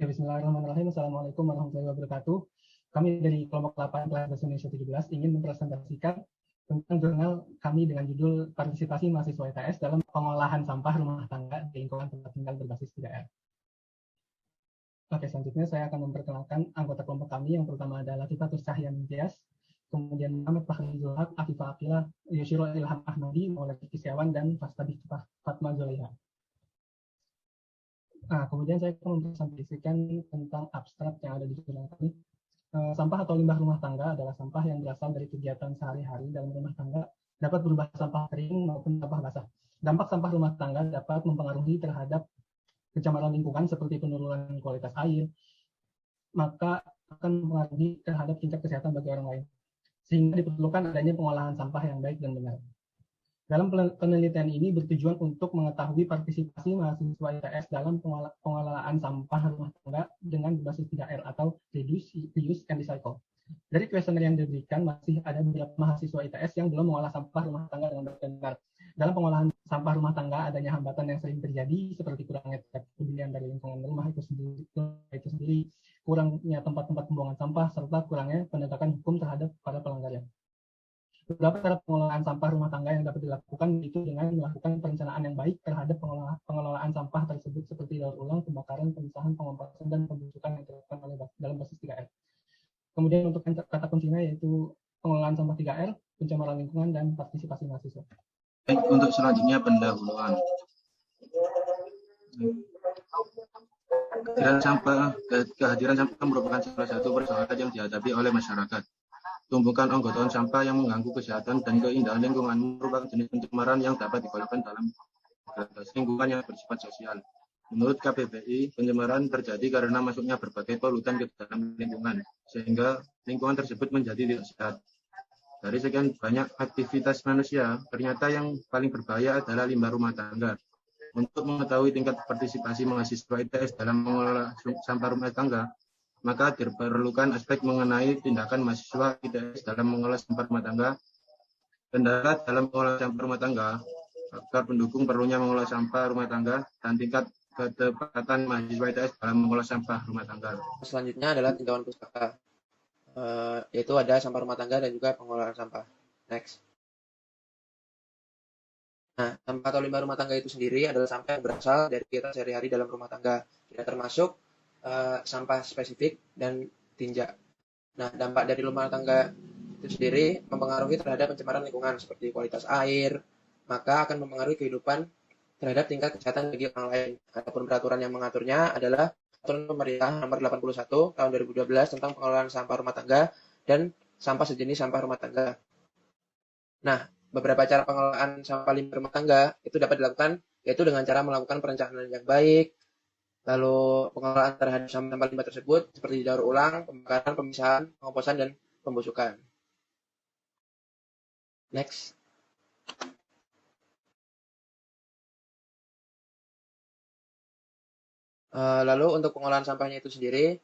Ya, bismillahirrahmanirrahim. Assalamualaikum warahmatullahi wabarakatuh. Kami dari kelompok 8 kelas bahasa Indonesia 17 ingin mempresentasikan tentang jurnal kami dengan judul Partisipasi Mahasiswa ITS dalam Pengolahan Sampah Rumah Tangga di Lingkungan Tempat Tinggal Berbasis 3R. Oke, selanjutnya saya akan memperkenalkan anggota kelompok kami. Yang pertama adalah Tifatus Cahya Nintias, kemudian Muhammad Fahri Zulhaq, Afifah Aqilah, Yushiro Ilham Ahmadi, Maulana Kisyawan, dan Fastabih Fatma Zulaiha. Nah, kemudian saya akan mempresentasikan tentang abstrak yang ada di jurnal kami. Sampah atau limbah rumah tangga adalah sampah yang berasal dari kegiatan sehari-hari dalam rumah tangga, dapat berubah sampah kering maupun sampah basah. Dampak sampah rumah tangga dapat mempengaruhi terhadap pencemaran lingkungan seperti penurunan kualitas air, maka akan mempengaruhi terhadap tingkat kesehatan bagi orang lain. Sehingga diperlukan adanya pengolahan sampah yang baik dan benar. Dalam penelitian ini bertujuan untuk mengetahui partisipasi mahasiswa ITS dalam pengelolaan sampah rumah tangga dengan berbasis 3R atau Reduce, Reuse, and Recycle. Dari kuesioner yang diberikan, masih ada beberapa mahasiswa ITS yang belum mengolah sampah rumah tangga dengan benar. Dalam pengolahan sampah rumah tangga, adanya hambatan yang sering terjadi, seperti kurangnya kepedulian dari lingkungan rumah itu sendiri, kurangnya tempat-tempat pembuangan sampah, serta kurangnya penegakan hukum terhadap para pelanggarnya. Beberapa cara pengelolaan sampah rumah tangga yang dapat dilakukan itu dengan melakukan perencanaan yang baik terhadap pengelolaan sampah tersebut seperti daur ulang, pembakaran, pemisahan, pengomposan, dan pembusukan yang dilakukan dalam basis 3R. Kemudian untuk kata kuncinya yaitu pengelolaan sampah 3R, pencemaran lingkungan, dan partisipasi mahasiswa. Baik, untuk selanjutnya pendahuluan. Kehadiran sampah merupakan salah satu persoalan yang dihadapi oleh masyarakat. Tumpukan onggotan sampah yang mengganggu kesehatan dan keindahan lingkungan merupakan jenis pencemaran yang dapat digolongkan dalam gradasi lingkungan yang bersifat sosial. Menurut KPPI, pencemaran terjadi karena masuknya berbagai polutan ke dalam lingkungan, sehingga lingkungan tersebut menjadi tidak sehat. Dari sekian banyak aktivitas manusia, ternyata yang paling berbahaya adalah limbah rumah tangga. Untuk mengetahui tingkat partisipasi mahasiswa ITS dalam mengelola sampah rumah tangga, maka diperlukan aspek mengenai tindakan mahasiswa ITS dalam mengolah sampah rumah tangga, kendala dalam mengolah sampah rumah tangga, faktor pendukung perlunya mengolah sampah rumah tangga, dan tingkat ketepatan mahasiswa ITS dalam mengolah sampah rumah tangga. Selanjutnya adalah tinjauan pustaka, yaitu ada sampah rumah tangga dan juga pengolahan sampah. Next. Nah, sampah atau limbah rumah tangga itu sendiri adalah sampah yang berasal dari kegiatan sehari-hari dalam rumah tangga, tidak termasuk sampah spesifik dan tinja. Nah, dampak dari rumah tangga itu sendiri mempengaruhi terhadap pencemaran lingkungan seperti kualitas air, maka akan mempengaruhi kehidupan terhadap tingkat kesehatan bagi orang lain. Adapun peraturan yang mengaturnya adalah Peraturan Pemerintah Nomor 81 Tahun 2012 tentang pengelolaan sampah rumah tangga dan sampah sejenis sampah rumah tangga. Nah, beberapa cara pengelolaan sampah limbah rumah tangga itu dapat dilakukan yaitu dengan cara melakukan perencanaan yang baik, lalu pengelolaan terhadap sampah limbah tersebut seperti daur ulang, pembakaran, pemisahan, pengomposan, dan pembusukan. Next. Lalu untuk pengolahan sampahnya itu sendiri,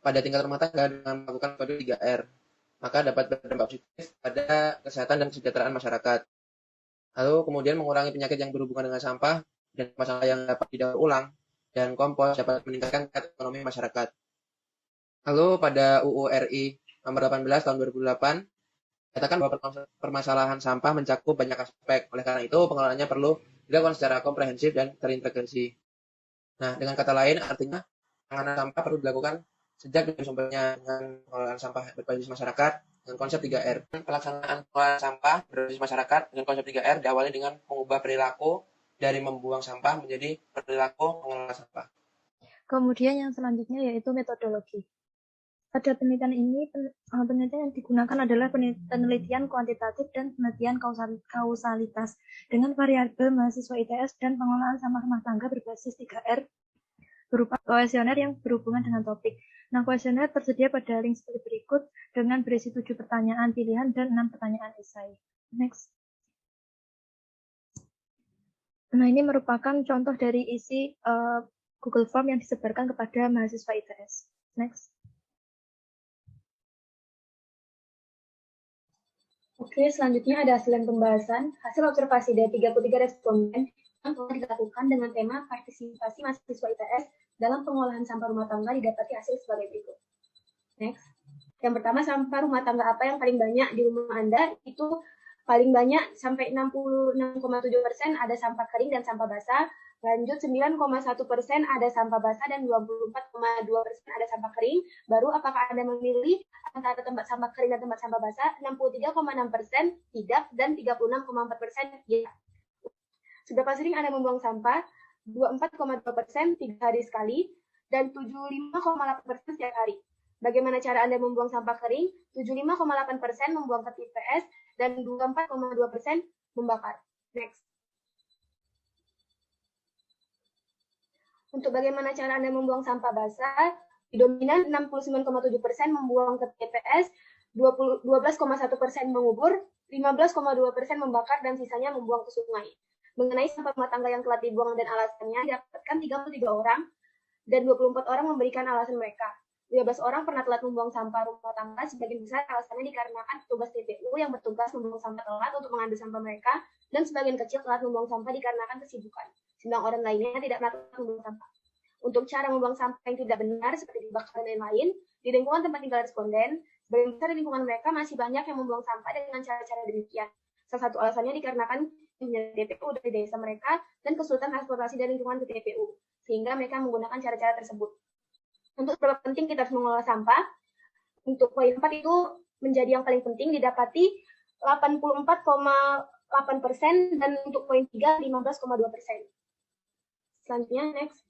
pada tingkat rumah tangga dengan melakukan metode 3R, maka dapat berdampak positif pada kesehatan dan kesejahteraan masyarakat. Lalu kemudian mengurangi penyakit yang berhubungan dengan sampah dan masalah yang dapat didaur ulang dan kompos dapat meningkatkan ekonomi masyarakat. Lalu pada UU RI Nomor 18 Tahun 2008 katakan bahwa permasalahan sampah mencakup banyak aspek. Oleh karena itu, pengelolaannya perlu dilakukan secara komprehensif dan terintegrasi. Nah, dengan kata lain, artinya penanganan sampah perlu dilakukan sejak dari sumbernya dengan pengelolaan sampah berbasis masyarakat dengan konsep 3R. Pelaksanaan pengelolaan sampah berbasis masyarakat dengan konsep 3R diawali dengan mengubah perilaku dari membuang sampah menjadi perilaku mengelola sampah. Kemudian yang selanjutnya yaitu metodologi. Pada penelitian ini, penelitian yang digunakan adalah penelitian kuantitatif dan penelitian kausalitas dengan variabel mahasiswa ITS dan pengelolaan sampah rumah tangga berbasis 3R berupa kuesioner yang berhubungan dengan topik. Nah, kuesioner tersedia pada link seperti berikut dengan berisi 7 pertanyaan pilihan dan 6 pertanyaan esai. Next. Nah, ini merupakan contoh dari isi Google Form yang disebarkan kepada mahasiswa ITS. Next. Oke, selanjutnya ada hasil pembahasan. Hasil observasi dari 33 responden telah dilakukan dengan tema partisipasi mahasiswa ITS dalam pengolahan sampah rumah tangga didapati hasil sebagai berikut. Next. Yang pertama, sampah rumah tangga apa yang paling banyak di rumah Anda? Itu paling banyak sampai 66,7% ada sampah kering dan sampah basah. Lanjut 9,1% ada sampah basah dan 24,2% ada sampah kering. Baru apakah Anda memilih antara tempat sampah kering dan tempat sampah basah? 63,6% tidak dan 36,4% ya. Seberapa sering Anda membuang sampah? 24,2% 3 hari sekali dan 75,8% setiap hari. Bagaimana cara Anda membuang sampah kering? 75,8% membuang ke TPS dan 24,2% membakar. Next. Untuk bagaimana cara Anda membuang sampah basah, di dominan 69,7% membuang ke TPS, 12,1% mengubur, 15,2% membakar, dan sisanya membuang ke sungai. Mengenai sampah rumah tangga yang telah dibuang dan alasannya, didapatkan 33 orang, dan 24 orang memberikan alasan mereka. 12 orang pernah telat membuang sampah rumah tangga, sebagian besar alasannya dikarenakan petugas TPU yang bertugas membuang sampah telat untuk mengambil sampah mereka, dan sebagian kecil telat membuang sampah dikarenakan kesibukan. 9 orang lainnya tidak pernah telat membuang sampah. Untuk cara membuang sampah yang tidak benar, seperti dibakar dan lain-lain, di lingkungan tempat tinggal responden, sebagian besar di lingkungan mereka masih banyak yang membuang sampah dengan cara-cara demikian. Salah satu alasannya dikarenakan TPU dari desa mereka dan kesulitan transportasi dari lingkungan ke TPU, sehingga mereka menggunakan cara-cara tersebut. Untuk seberapa penting kita harus mengelola sampah, untuk poin 4 itu menjadi yang paling penting, didapati 84,8% dan untuk poin 3 15,2%. Selanjutnya, next.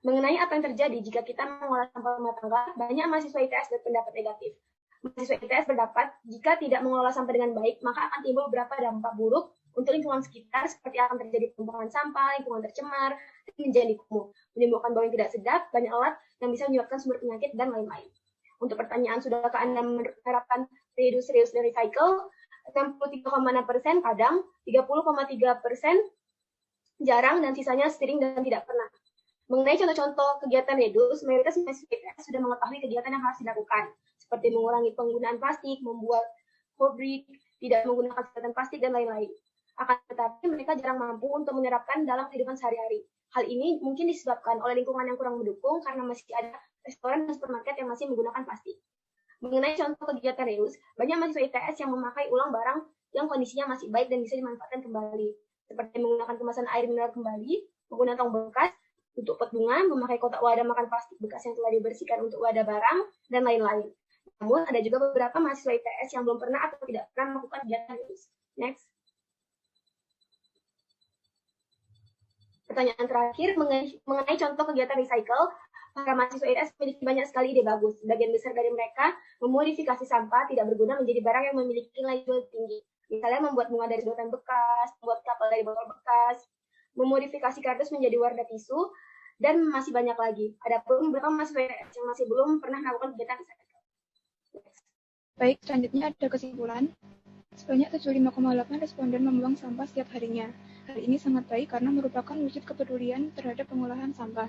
Mengenai apa yang terjadi jika kita mengolah sampah rumah tangga, banyak mahasiswa ITS berpendapat negatif. Mahasiswa ITS berpendapat jika tidak mengelola sampah dengan baik, maka akan timbul beberapa dampak buruk untuk lingkungan sekitar, seperti akan terjadi penumpukan sampah, lingkungan tercemar, menjadi kumuh, menimbulkan bau yang tidak sedap, banyak alat yang bisa menyebabkan sumber penyakit, dan lain-lain. Untuk pertanyaan, sudahkah Anda menerapkan reduce, reuse, dan recycle? 63,6% kadang, 30,3% jarang, dan sisanya sering dan tidak pernah. Mengenai contoh-contoh kegiatan reduce, mayoritas mahasiswa ITS sudah mengetahui kegiatan yang harus dilakukan, seperti mengurangi penggunaan plastik, membuat pabrik, tidak menggunakan sedotan plastik, dan lain-lain. Akan tetapi mereka jarang mampu untuk menerapkan dalam kehidupan sehari-hari. Hal ini mungkin disebabkan oleh lingkungan yang kurang mendukung karena masih ada restoran dan supermarket yang masih menggunakan plastik. Mengenai contoh kegiatan reuse, banyak mahasiswa ITS yang memakai ulang barang yang kondisinya masih baik dan bisa dimanfaatkan kembali, seperti menggunakan kemasan air mineral kembali, menggunakan tong bekas untuk pot bunga, memakai kotak wadah makan plastik bekas yang telah dibersihkan untuk wadah barang, dan lain-lain. Namun, ada juga beberapa mahasiswa ITS yang belum pernah atau tidak pernah melakukan kegiatan reuse. Next. Pertanyaan terakhir mengenai contoh kegiatan recycle, para mahasiswa ITS memiliki banyak sekali ide bagus. Sebagian besar dari mereka memodifikasi sampah tidak berguna menjadi barang yang memiliki nilai jual tinggi. Misalnya membuat bunga dari sedotan bekas, membuat kapal dari botol bekas, memodifikasi kardus menjadi warna tisu, dan masih banyak lagi. Adapun beberapa mahasiswa ITS yang masih belum pernah melakukan kegiatan recycle. Baik, selanjutnya ada kesimpulan. Sebanyak 75,8 responden membuang sampah setiap harinya. Hal ini sangat baik karena merupakan wujud kepedulian terhadap pengolahan sampah.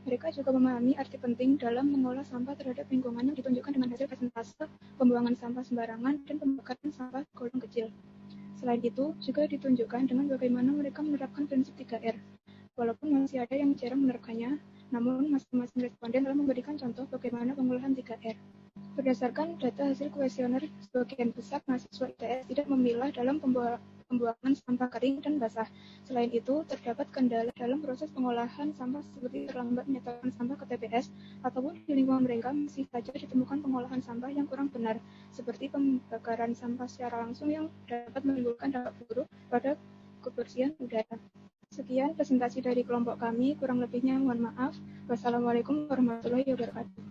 Mereka juga memahami arti penting dalam mengolah sampah terhadap lingkungan yang ditunjukkan dengan hasil persentase pembuangan sampah sembarangan dan pembakaran sampah golong kecil. Selain itu, juga ditunjukkan dengan bagaimana mereka menerapkan prinsip 3R. Walaupun masih ada yang jarang menerapkannya, namun masing-masing responden telah memberikan contoh bagaimana pengolahan 3R. Berdasarkan data hasil kuesioner, sebagian besar mahasiswa ITS tidak memilah dalam pembuangan sampah kering dan basah. Selain itu, terdapat kendala dalam proses pengolahan sampah seperti terlambat menyatakan sampah ke TPS, ataupun di lingkungan mereka masih saja ditemukan pengolahan sampah yang kurang benar, seperti pembakaran sampah secara langsung yang dapat menimbulkan dampak buruk pada kebersihan udara. Sekian presentasi dari kelompok kami, kurang lebihnya mohon maaf. Wassalamualaikum warahmatullahi wabarakatuh.